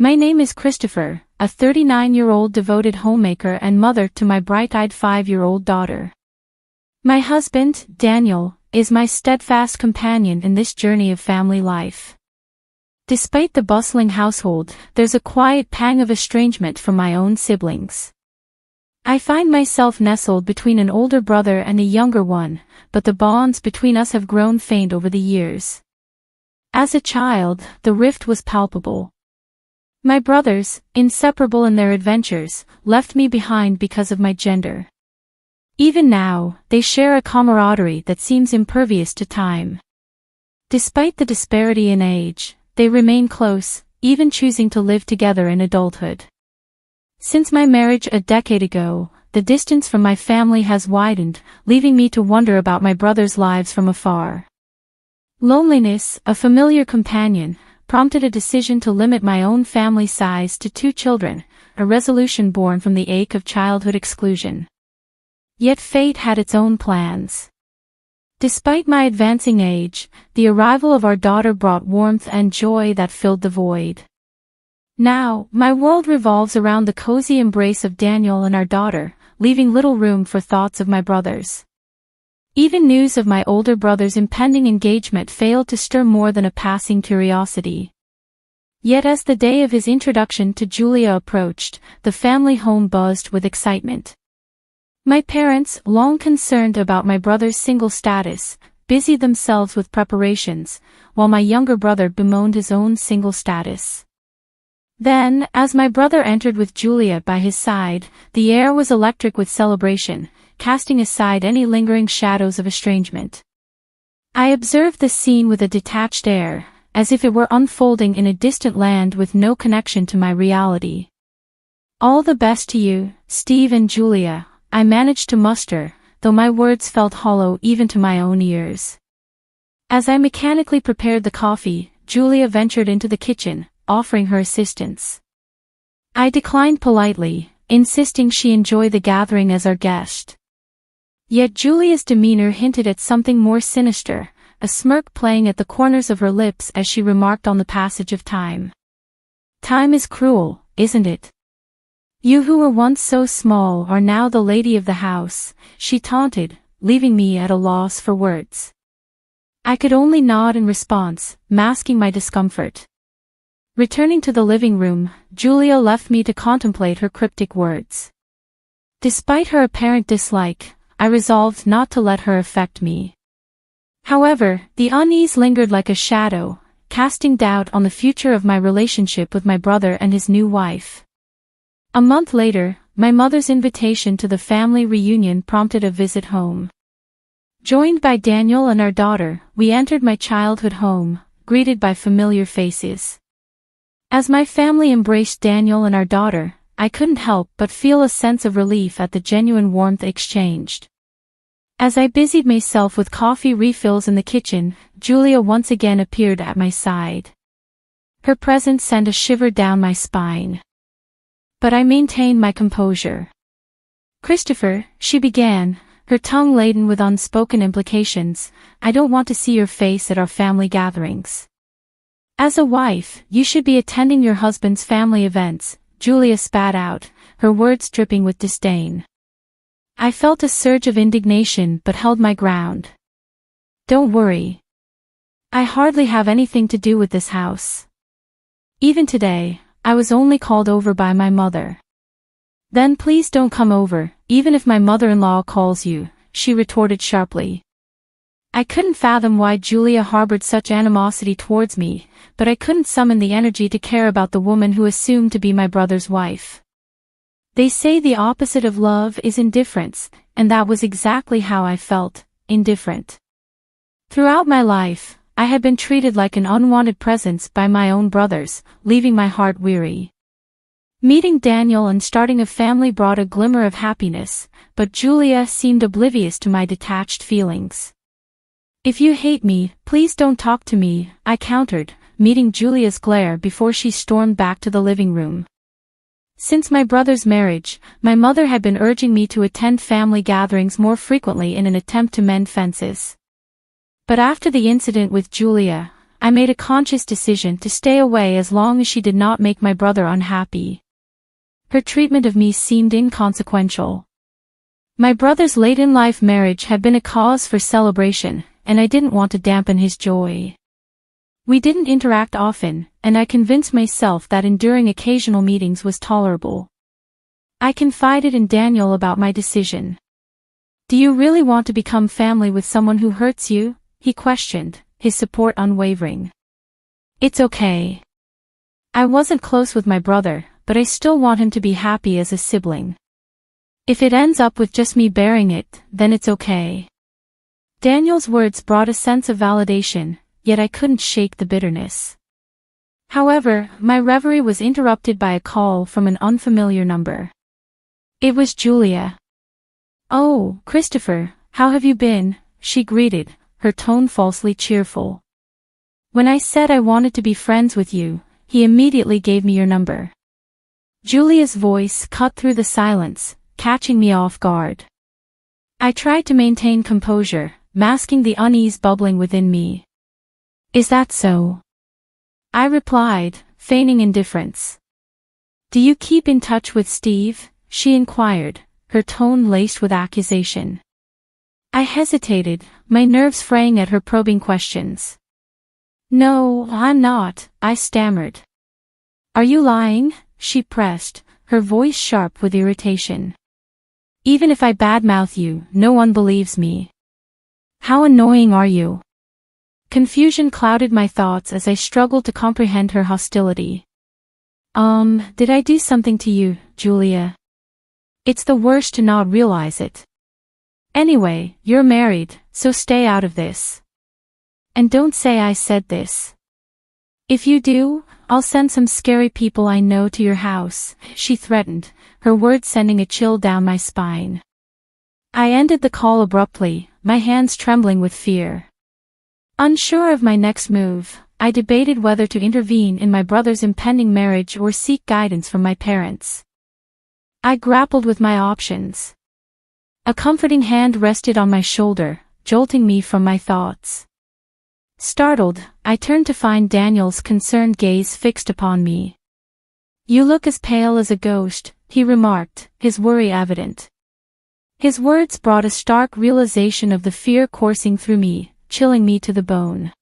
My name is Christopher, a 39-year-old devoted homemaker and mother to my bright-eyed 5-year-old daughter. My husband, Daniel, is my steadfast companion in this journey of family life. Despite the bustling household, there's a quiet pang of estrangement from my own siblings. I find myself nestled between an older brother and a younger one, but the bonds between us have grown faint over the years. As a child, the rift was palpable. My brothers, inseparable in their adventures, left me behind because of my gender. Even now, they share a camaraderie that seems impervious to time. Despite the disparity in age, they remain close, even choosing to live together in adulthood. Since my marriage a decade ago, the distance from my family has widened, leaving me to wonder about my brothers' lives from afar. Loneliness, a familiar companion, prompted a decision to limit my own family size to 2 children, a resolution born from the ache of childhood exclusion. Yet fate had its own plans. Despite my advancing age, the arrival of our daughter brought warmth and joy that filled the void. Now, my world revolves around the cozy embrace of Daniel and our daughter, leaving little room for thoughts of my brothers. Even news of my older brother's impending engagement failed to stir more than a passing curiosity. Yet as the day of his introduction to Julia approached, the family home buzzed with excitement. My parents, long concerned about my brother's single status, busied themselves with preparations, while my younger brother bemoaned his own single status. Then, as my brother entered with Julia by his side, the air was electric with celebration, casting aside any lingering shadows of estrangement. I observed the scene with a detached air, as if it were unfolding in a distant land with no connection to my reality. "All the best to you, Steve and Julia," I managed to muster, though my words felt hollow even to my own ears. As I mechanically prepared the coffee, Julia ventured into the kitchen, offering her assistance. I declined politely, insisting she enjoy the gathering as our guest. Yet Julia's demeanor hinted at something more sinister, a smirk playing at the corners of her lips as she remarked on the passage of time. "Time is cruel, isn't it? You who were once so small are now the lady of the house," she taunted, leaving me at a loss for words. I could only nod in response, masking my discomfort. Returning to the living room, Julia left me to contemplate her cryptic words. Despite her apparent dislike, I resolved not to let her affect me. However, the unease lingered like a shadow, casting doubt on the future of my relationship with my brother and his new wife. A month later, my mother's invitation to the family reunion prompted a visit home. Joined by Daniel and our daughter, we entered my childhood home, greeted by familiar faces. As my family embraced Daniel and our daughter, I couldn't help but feel a sense of relief at the genuine warmth exchanged. As I busied myself with coffee refills in the kitchen, Julia once again appeared at my side. Her presence sent a shiver down my spine. But I maintained my composure. "Christopher," she began, her tongue laden with unspoken implications, "I don't want to see your face at our family gatherings. As a wife, you should be attending your husband's family events," Julia spat out, her words dripping with disdain. I felt a surge of indignation but held my ground. "Don't worry. I hardly have anything to do with this house. Even today, I was only called over by my mother." "Then please don't come over, even if my mother-in-law calls you," she retorted sharply. I couldn't fathom why Julia harbored such animosity towards me, but I couldn't summon the energy to care about the woman who assumed to be my brother's wife. They say the opposite of love is indifference, and that was exactly how I felt, indifferent. Throughout my life, I had been treated like an unwanted presence by my own brothers, leaving my heart weary. Meeting Daniel and starting a family brought a glimmer of happiness, but Julia seemed oblivious to my detached feelings. "If you hate me, please don't talk to me," I countered, meeting Julia's glare before she stormed back to the living room. Since my brother's marriage, my mother had been urging me to attend family gatherings more frequently in an attempt to mend fences. But after the incident with Julia, I made a conscious decision to stay away as long as she did not make my brother unhappy. Her treatment of me seemed inconsequential. My brother's late-in-life marriage had been a cause for celebration, and I didn't want to dampen his joy. We didn't interact often, and I convinced myself that enduring occasional meetings was tolerable. I confided in Daniel about my decision. "Do you really want to become family with someone who hurts you?" he questioned, his support unwavering. "It's okay. I wasn't close with my brother, but I still want him to be happy as a sibling. If it ends up with just me bearing it, then it's okay." Daniel's words brought a sense of validation, yet I couldn't shake the bitterness. However, my reverie was interrupted by a call from an unfamiliar number. It was Julia. "Oh, Christopher, how have you been?" she greeted, her tone falsely cheerful. "When I said I wanted to be friends with you, he immediately gave me your number." Julia's voice cut through the silence, catching me off guard. I tried to maintain composure, masking the unease bubbling within me. "Is that so?" I replied, feigning indifference. "Do you keep in touch with Steve?" she inquired, her tone laced with accusation. I hesitated, my nerves fraying at her probing questions. "No, I'm not," I stammered. "Are you lying?" she pressed, her voice sharp with irritation. "Even if I badmouth you, no one believes me. How annoying are you?" Confusion clouded my thoughts as I struggled to comprehend her hostility. Did I do something to you, Julia? It's the worst to not realize it. Anyway, you're married, so stay out of this. And don't say I said this. If you do, I'll send some scary people I know to your house," she threatened, her words sending a chill down my spine. I ended the call abruptly, my hands trembling with fear. Unsure of my next move, I debated whether to intervene in my brother's impending marriage or seek guidance from my parents. I grappled with my options. A comforting hand rested on my shoulder, jolting me from my thoughts. Startled, I turned to find Daniel's concerned gaze fixed upon me. "You look as pale as a ghost," he remarked, his worry evident. His words brought a stark realization of the fear coursing through me, chilling me to the bone.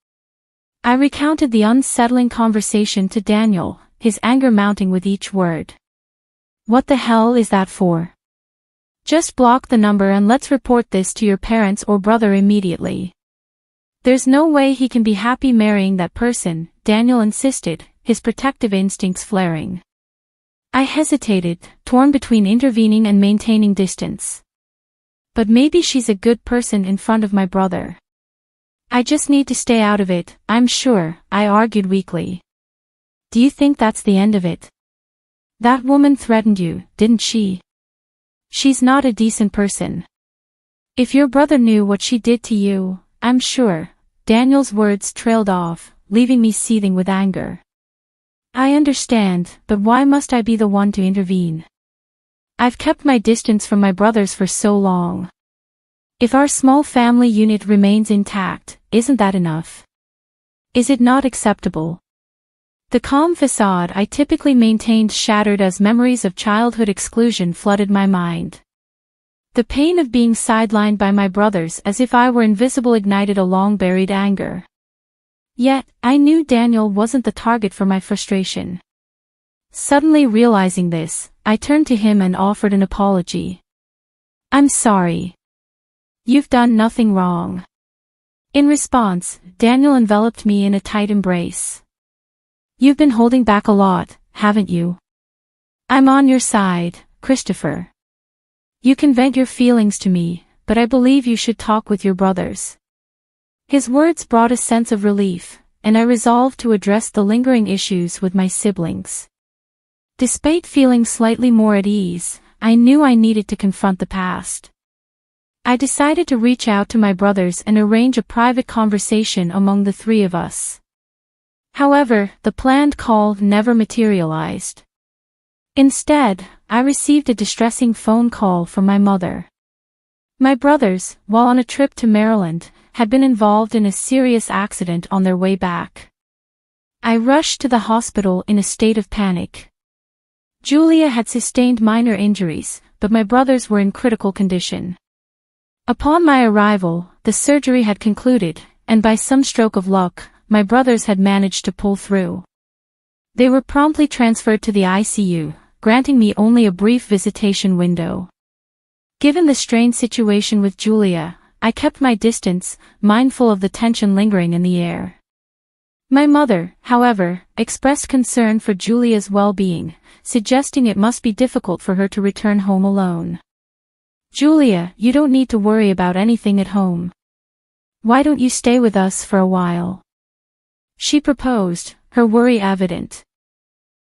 I recounted the unsettling conversation to Daniel, his anger mounting with each word. "What the hell is that for? Just block the number and let's report this to your parents or brother immediately. There's no way he can be happy marrying that person," Daniel insisted, his protective instincts flaring. I hesitated, torn between intervening and maintaining distance. "But maybe she's a good person in front of my brother. I just need to stay out of it, I'm sure," I argued weakly. "Do you think that's the end of it? That woman threatened you, didn't she? She's not a decent person. If your brother knew what she did to you, I'm sure." Daniel's words trailed off, leaving me seething with anger. "I understand, but why must I be the one to intervene? I've kept my distance from my brothers for so long. If our small family unit remains intact, isn't that enough? Is it not acceptable?" The calm facade I typically maintained shattered as memories of childhood exclusion flooded my mind. The pain of being sidelined by my brothers as if I were invisible ignited a long-buried anger. Yet, I knew Daniel wasn't the target for my frustration. Suddenly realizing this, I turned to him and offered an apology. "I'm sorry. You've done nothing wrong." In response, Daniel enveloped me in a tight embrace. "You've been holding back a lot, haven't you? I'm on your side, Christopher. You can vent your feelings to me, but I believe you should talk with your brothers." His words brought a sense of relief, and I resolved to address the lingering issues with my siblings. Despite feeling slightly more at ease, I knew I needed to confront the past. I decided to reach out to my brothers and arrange a private conversation among the three of us. However, the planned call never materialized. Instead, I received a distressing phone call from my mother. My brothers, while on a trip to Maryland, had been involved in a serious accident on their way back. I rushed to the hospital in a state of panic. Julia had sustained minor injuries, but my brothers were in critical condition. Upon my arrival, the surgery had concluded, and by some stroke of luck, my brothers had managed to pull through. They were promptly transferred to the ICU, granting me only a brief visitation window. Given the strained situation with Julia, I kept my distance, mindful of the tension lingering in the air. My mother, however, expressed concern for Julia's well-being, suggesting it must be difficult for her to return home alone. "Julia, you don't need to worry about anything at home. Why don't you stay with us for a while?" she proposed, her worry evident.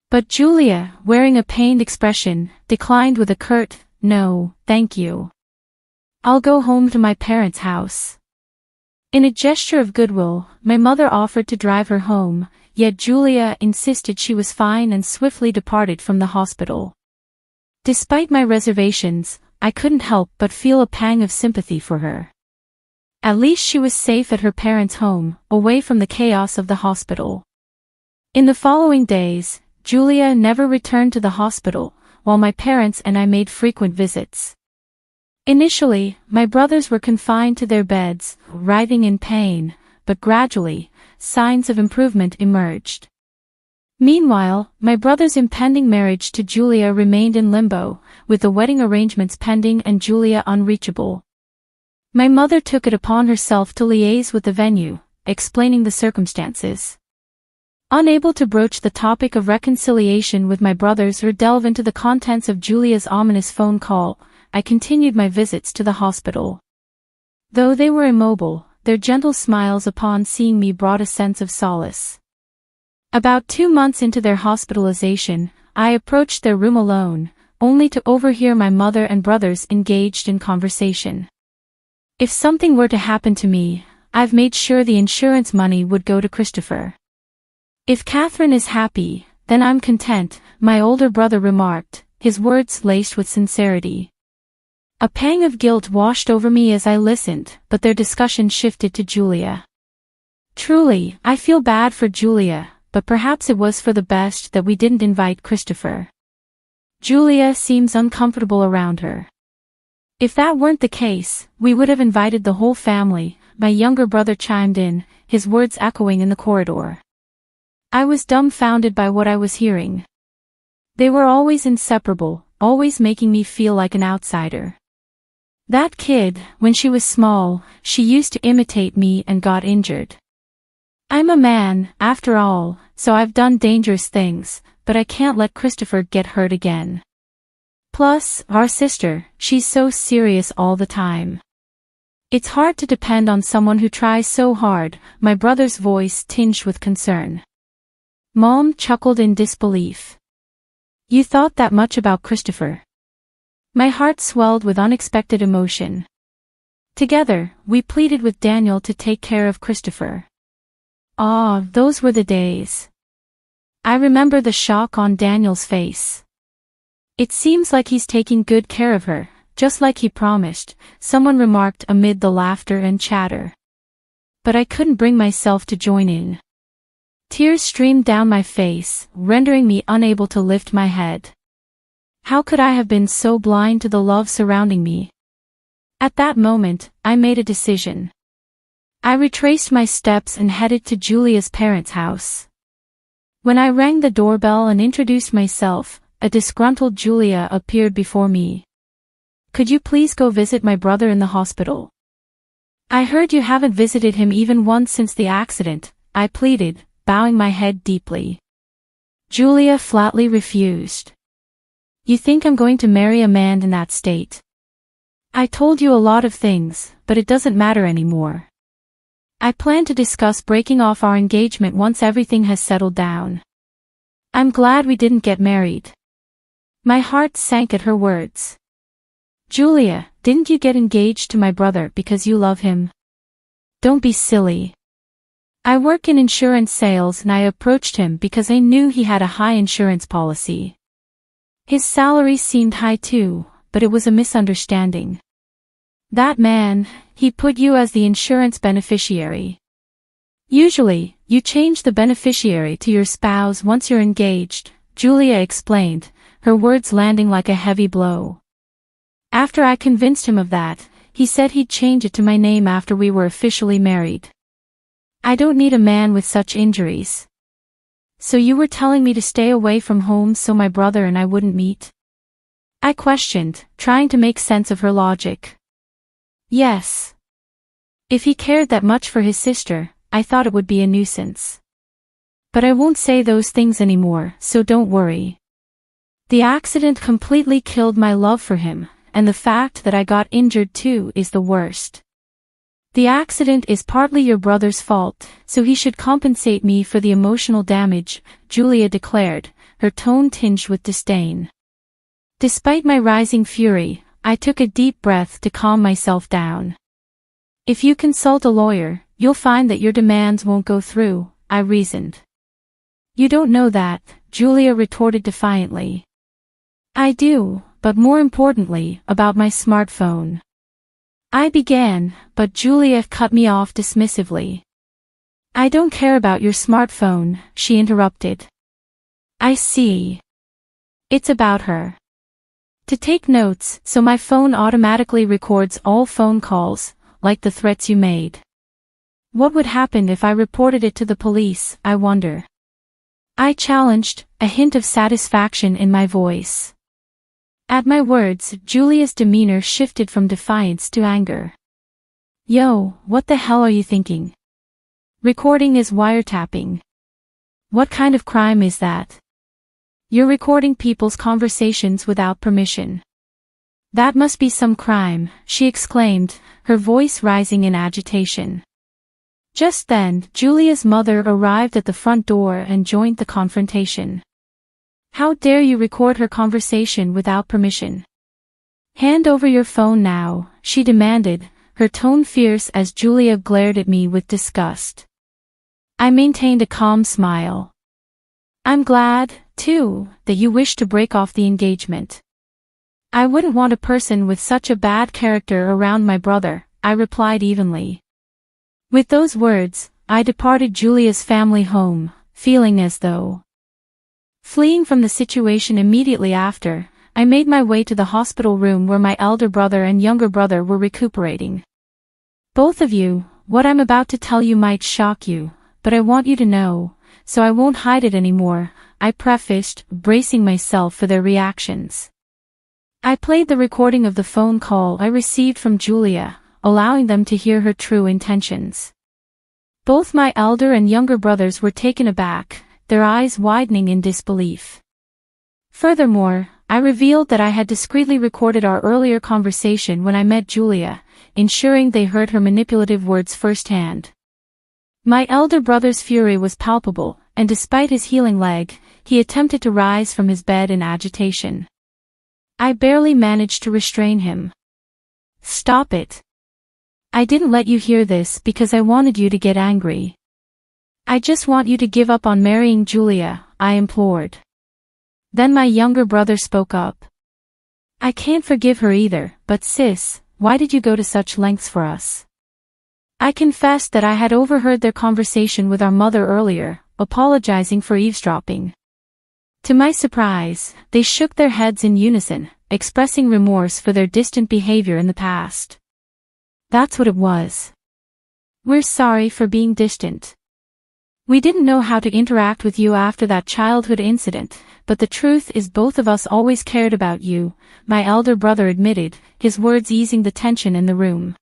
But Julia, wearing a pained expression, declined with a curt, "No, thank you. I'll go home to my parents' house." In a gesture of goodwill, my mother offered to drive her home, yet Julia insisted she was fine and swiftly departed from the hospital. Despite my reservations, I couldn't help but feel a pang of sympathy for her. At least she was safe at her parents' home, away from the chaos of the hospital. In the following days, Julia never returned to the hospital, while my parents and I made frequent visits. Initially, my brothers were confined to their beds, writhing in pain, but gradually, signs of improvement emerged. Meanwhile, my brother's impending marriage to Julia remained in limbo, with the wedding arrangements pending and Julia unreachable. My mother took it upon herself to liaise with the venue, explaining the circumstances. Unable to broach the topic of reconciliation with my brothers or delve into the contents of Julia's ominous phone call, I continued my visits to the hospital. Though they were immobile, their gentle smiles upon seeing me brought a sense of solace. About 2 months into their hospitalization, I approached their room alone, only to overhear my mother and brothers engaged in conversation. "If something were to happen to me, I've made sure the insurance money would go to Christopher. If Catherine is happy, then I'm content," my older brother remarked, his words laced with sincerity. A pang of guilt washed over me as I listened, but their discussion shifted to Julia. "Truly, I feel bad for Julia, but perhaps it was for the best that we didn't invite Christopher. Julia seems uncomfortable around her." "If that weren't the case, we would have invited the whole family," my younger brother chimed in, his words echoing in the corridor. I was dumbfounded by what I was hearing. They were always inseparable, always making me feel like an outsider. That kid, when she was small, she used to imitate me and got injured. I'm a man, after all, so I've done dangerous things, but I can't let Christopher get hurt again. Plus, our sister, she's so serious all the time. It's hard to depend on someone who tries so hard, my brother's voice tinged with concern. Mom chuckled in disbelief. "You thought that much about Christopher?" My heart swelled with unexpected emotion. Together, we pleaded with Daniel to take care of Christopher. Ah, those were the days. I remember the shock on Daniel's face. "It seems like he's taking good care of her, just like he promised," someone remarked amid the laughter and chatter. But I couldn't bring myself to join in. Tears streamed down my face, rendering me unable to lift my head. How could I have been so blind to the love surrounding me? At that moment, I made a decision. I retraced my steps and headed to Julia's parents' house. When I rang the doorbell and introduced myself, a disgruntled Julia appeared before me. "Could you please go visit my brother in the hospital? I heard you haven't visited him even once since the accident," I pleaded, bowing my head deeply. Julia flatly refused. "You think I'm going to marry a man in that state? I told you a lot of things, but it doesn't matter anymore. I plan to discuss breaking off our engagement once everything has settled down. I'm glad we didn't get married." My heart sank at her words. "Julia, didn't you get engaged to my brother because you love him? Don't be silly. I work in insurance sales and I approached him because I knew he had a high insurance policy. His salary seemed high too, but it was a misunderstanding. That man, he put you as the insurance beneficiary. Usually, You change the beneficiary to your spouse once you're engaged, Julia explained, her words landing like a heavy blow. After I convinced him of that, he said he'd change it to my name after we were officially married. I don't need a man with such injuries. So you were telling me to stay away from home so my brother and I wouldn't meet? I questioned, trying to make sense of her logic. Yes. If he cared that much for his sister, I thought it would be a nuisance. But I won't say those things anymore, so don't worry. The accident completely killed my love for him, and the fact that I got injured too is the worst. The accident is partly your brother's fault, so he should compensate me for the emotional damage, Julia declared, her tone tinged with disdain. Despite my rising fury, I took a deep breath to calm myself down. If you consult a lawyer, you'll find that your demands won't go through, I reasoned. You don't know that, Julia retorted defiantly. I do, but more importantly, about my smartphone. I began, but Julia cut me off dismissively. I don't care about your smartphone, she interrupted. I see. It's about her. To take notes, so my phone automatically records all phone calls, like the threats you made. What would happen if I reported it to the police, I wonder? I challenged, a hint of satisfaction in my voice. At my words, Julia's demeanor shifted from defiance to anger. Yo, what the hell are you thinking? Recording is wiretapping. What kind of crime is that? You're recording people's conversations without permission. That must be some crime, she exclaimed, her voice rising in agitation. Just then, Julia's mother arrived at the front door and joined the confrontation. How dare you record her conversation without permission? Hand over your phone now, she demanded, her tone fierce as Julia glared at me with disgust. I maintained a calm smile. I'm glad, too, that you wish to break off the engagement. I wouldn't want a person with such a bad character around my brother, I replied evenly. With those words, I departed Julia's family home, feeling as though fleeing from the situation immediately after. I made my way to the hospital room where my elder brother and younger brother were recuperating. Both of you, what I'm about to tell you might shock you, but I want you to know, so I won't hide it anymore, I prefaced, bracing myself for their reactions. I played the recording of the phone call I received from Julia, allowing them to hear her true intentions. Both my elder and younger brothers were taken aback, their eyes widening in disbelief. Furthermore, I revealed that I had discreetly recorded our earlier conversation when I met Julia, ensuring they heard her manipulative words firsthand. My elder brother's fury was palpable, and despite his healing leg, he attempted to rise from his bed in agitation. I barely managed to restrain him. Stop it. I didn't let you hear this because I wanted you to get angry. I just want you to give up on marrying Julia, I implored. Then my younger brother spoke up. I can't forgive her either, but sis, why did you go to such lengths for us? I confessed that I had overheard their conversation with our mother earlier, apologizing for eavesdropping. To my surprise, they shook their heads in unison, expressing remorse for their distant behavior in the past. That's what it was. We're sorry for being distant. We didn't know how to interact with you after that childhood incident, but the truth is both of us always cared about you, my elder brother admitted, his words easing the tension in the room.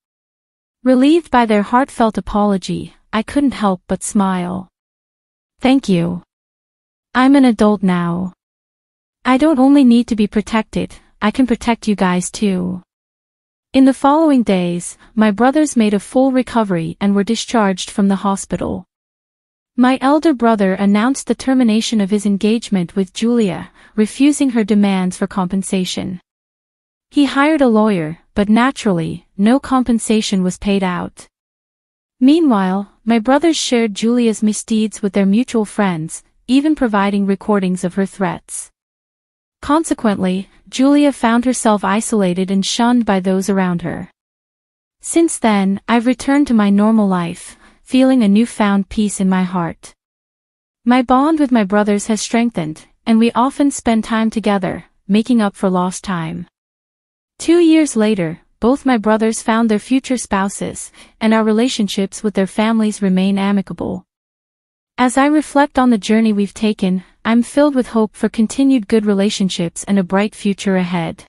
Relieved by their heartfelt apology, I couldn't help but smile. Thank you. I'm an adult now. I don't only need to be protected, I can protect you guys too. In the following days, my brothers made a full recovery and were discharged from the hospital. My elder brother announced the termination of his engagement with Julia, refusing her demands for compensation. He hired a lawyer, but naturally, no compensation was paid out. Meanwhile, my brothers shared Julia's misdeeds with their mutual friends, even providing recordings of her threats. Consequently, Julia found herself isolated and shunned by those around her. Since then, I've returned to my normal life, feeling a newfound peace in my heart. My bond with my brothers has strengthened, and we often spend time together, making up for lost time. 2 years later, both my brothers found their future spouses, and our relationships with their families remain amicable. As I reflect on the journey we've taken, I'm filled with hope for continued good relationships and a bright future ahead.